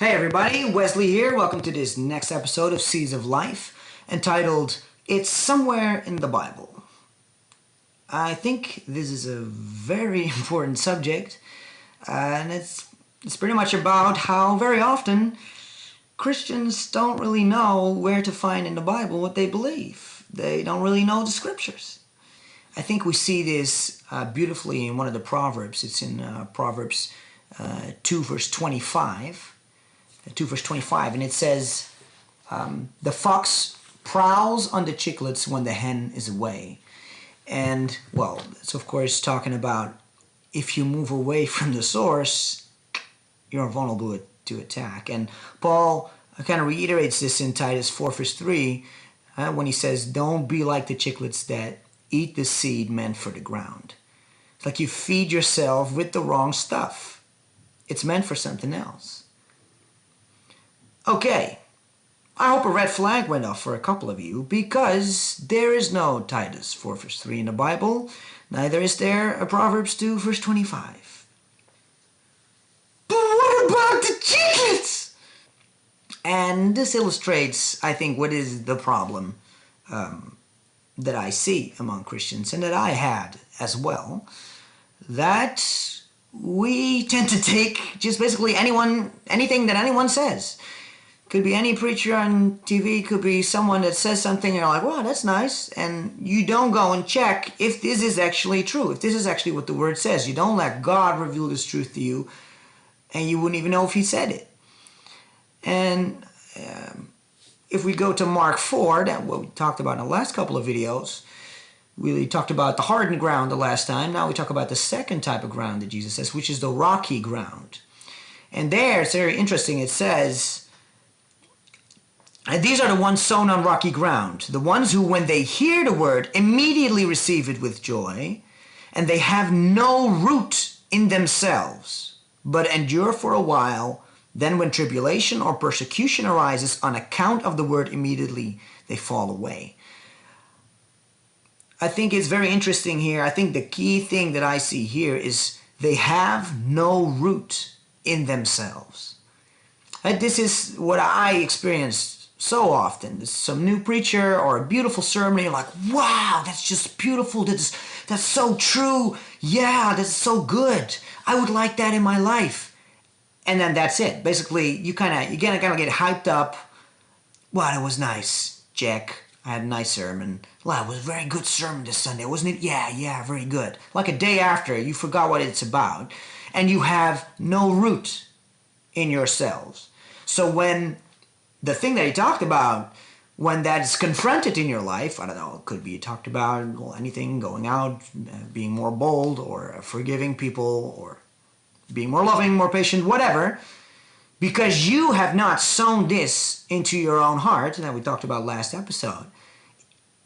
Hey everybody, Wesley here. Welcome to this next episode of Seeds of Life, entitled It's Somewhere in the Bible. I think this is a very important subject, and it's pretty much about how very often Christians don't really know where to find in the Bible what they believe. They don't really know the scriptures. I think we see this beautifully in one of the Proverbs. It's in Proverbs 2 verse 25. 2 verse 25, and it says, the fox prowls on the chicklets when the hen is away. And, well, it's of course talking about if you move away from the source, you're vulnerable to attack. And Paul kind of reiterates this in Titus 4 verse 3 when he says, don't be like the chicklets that eat the seed meant for the ground. It's like you feed yourself with the wrong stuff. It's meant for something else. Okay, I hope a red flag went off for a couple of you, because there is no Titus 4 verse 3 in the Bible, neither is there a Proverbs 2 verse 25. But what about the chicklets? And this illustrates, I think, what is the problem that I see among Christians, and that I had as well, that we tend to take just basically anything that anyone says. Could be any preacher on TV, could be someone that says something and you're like, wow, that's nice. And you don't go and check if this is actually true, if this is actually what the word says. You don't let God reveal this truth to you, and you wouldn't even know if he said it. And if we go to Mark 4, that what we talked about in the last couple of videos, we talked about the hardened ground the last time. Now we talk about the second type of ground that Jesus says, which is the rocky ground. And there, it's very interesting. It says, and these are the ones sown on rocky ground, the ones who, when they hear the word, immediately receive it with joy, and they have no root in themselves, but endure for a while. Then when tribulation or persecution arises on account of the word, immediately they fall away. I think it's very interesting here. I think the key thing that I see here is they have no root in themselves. This is what I experienced so often. There's some new preacher or a beautiful sermon, you're like, wow, that's just beautiful. That's so true. Yeah, that's so good. I would like that in my life. And then that's it. Basically, you kind of get hyped up. Wow, that was nice, Jack. I had a nice sermon. Wow, it was a very good sermon this Sunday, wasn't it? Yeah, very good. Like a day after, you forgot what it's about, and you have no root in yourselves. So when the thing that he talked about, when that's confronted in your life, I don't know, it could be talked about anything, going out, being more bold, or forgiving people, or being more loving, more patient, whatever, because you have not sown this into your own heart, that we talked about last episode,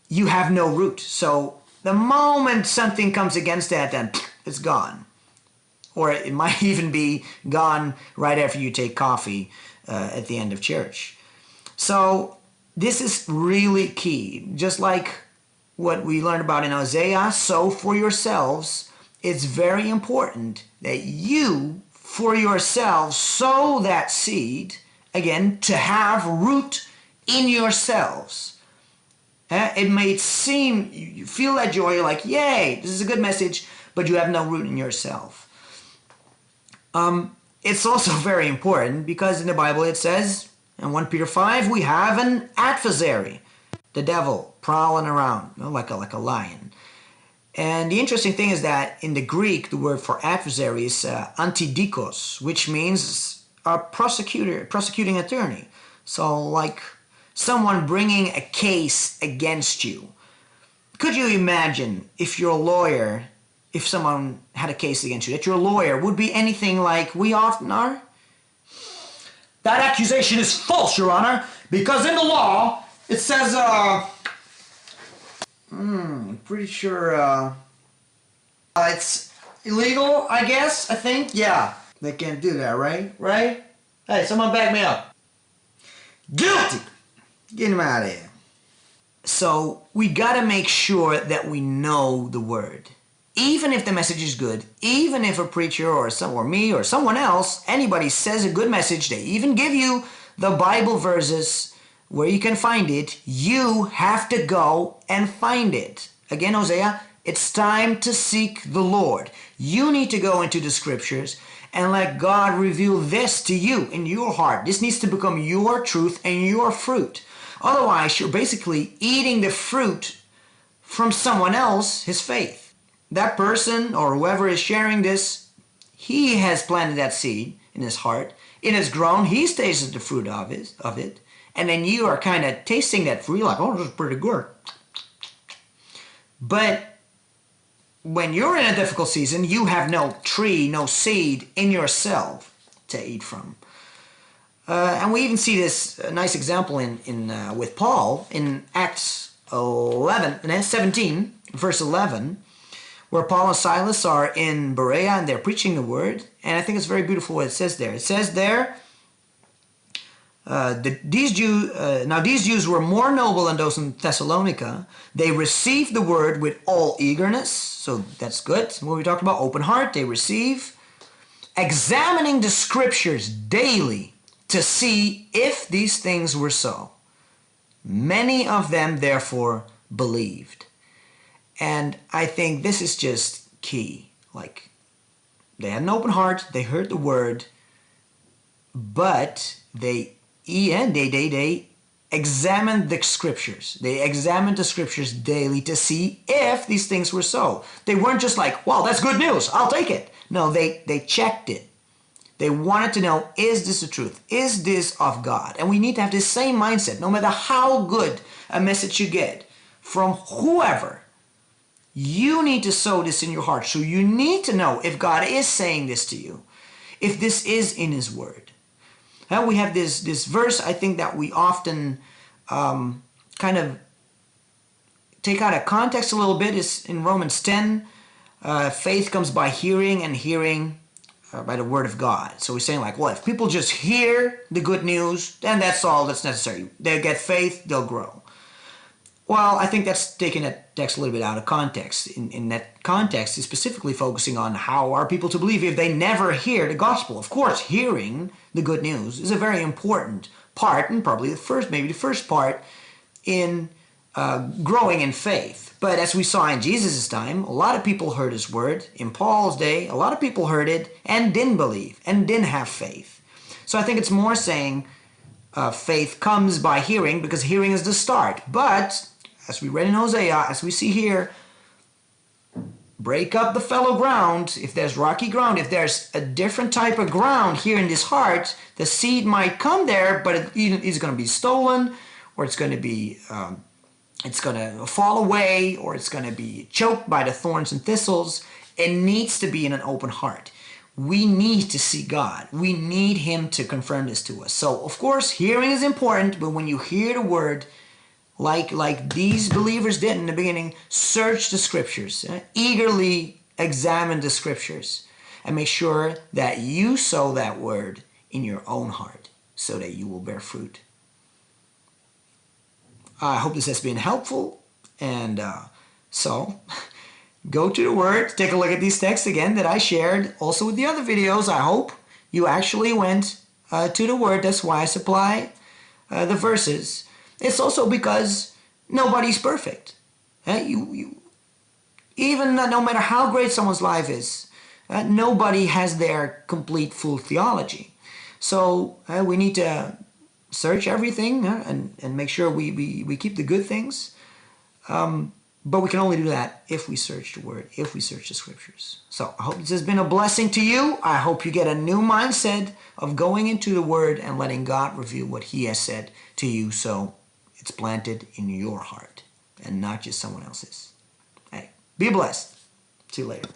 you have no root. So the moment something comes against that, then it's gone. Or it might even be gone right after you take coffee at the end of church. So this is really key. Just like what we learned about in Isaiah, sow for yourselves. It's very important that you, for yourselves, sow that seed, again, to have root in yourselves. It may seem, you feel that joy, you're like, yay, this is a good message, but you have no root in yourself. It's also very important because in the Bible it says, in 1 Peter 5, we have an adversary, the devil, prowling around, like a lion. And the interesting thing is that in the Greek, the word for adversary is antidikos, which means a prosecuting attorney. So like someone bringing a case against you. Could you imagine if you're a lawyer, if someone had a case against you, that your lawyer would be anything like we often are? That accusation is false, Your Honor, because in the law, it says, I'm pretty sure, it's illegal, I guess, I think? Yeah, they can't do that, right? Right? Hey, someone back me up. Guilty! Get him out of here. So, we gotta make sure that we know the word. even if the message is good, even if a preacher or me or someone else, anybody says a good message, they even give you the Bible verses where you can find it, you have to go and find it. Again, Hosea, it's time to seek the Lord. You need to go into the scriptures and let God reveal this to you in your heart. This needs to become your truth and your fruit. Otherwise, you're basically eating the fruit from someone else, his faith. That person or whoever is sharing this, he has planted that seed in his heart. It has grown. He's tasted the fruit of it. And then you are kind of tasting that fruit like, oh, this is pretty good. But when you're in a difficult season, you have no tree, no seed in yourself to eat from. And we even see this nice example with Paul in Acts 17, verse 11, where Paul and Silas are in Berea and they're preaching the word. And I think it's very beautiful what it says there. It says there, these Jews were more noble than those in Thessalonica. They received the word with all eagerness. So that's good. What we talked about, open heart, they receive. Examining the scriptures daily to see if these things were so. Many of them therefore believed. And I think this is just key. Like, they had an open heart, they heard the word, but they examined the scriptures. They examined the scriptures daily to see if these things were so. They weren't just like, well, that's good news, I'll take it. No, they checked it. They wanted to know, is this the truth? Is this of God? And we need to have this same mindset, no matter how good a message you get from whoever. You need to sow this in your heart. So you need to know if God is saying this to you, if this is in his word. And we have this verse, I think, that we often kind of take out of context a little bit. Is in Romans 10. Faith comes by hearing, and hearing by the word of God. So we're saying like, well, if people just hear the good news, then that's all that's necessary. They'll get faith, they'll grow. Well, I think that's taking that text a little bit out of context. In that context, is specifically focusing on how are people to believe if they never hear the gospel. Of course, hearing the good news is a very important part, and probably the first part in growing in faith. But as we saw in Jesus' time, a lot of people heard his word. In Paul's day, a lot of people heard it and didn't believe and didn't have faith. So I think it's more saying faith comes by hearing, because hearing is the start. But as we read in Hosea, as we see here, break up the fallow ground. If there's rocky ground, if there's a different type of ground here in this heart, the seed might come there, but it's going to be stolen, or it's going to be, it's going to fall away, or it's going to be choked by the thorns and thistles. It needs to be in an open heart. We need to see God. We need him to confirm this to us. So, of course, hearing is important, but when you hear the word, like these believers did in the beginning, search the scriptures, eagerly examine the scriptures, and make sure that you sow that word in your own heart so that you will bear fruit. I hope this has been helpful, and so go to the word, take a look at these texts again that I shared also with the other videos. I hope you actually went to the word. That's why I supply the verses. It's also because nobody's perfect. Even no matter how great someone's life is, nobody has their complete full theology. So we need to search everything and make sure we keep the good things. But we can only do that if we search the word, if we search the scriptures. So I hope this has been a blessing to you. I hope you get a new mindset of going into the word and letting God reveal what he has said to you, so it's planted in your heart and not just someone else's. Hey, be blessed. See you later.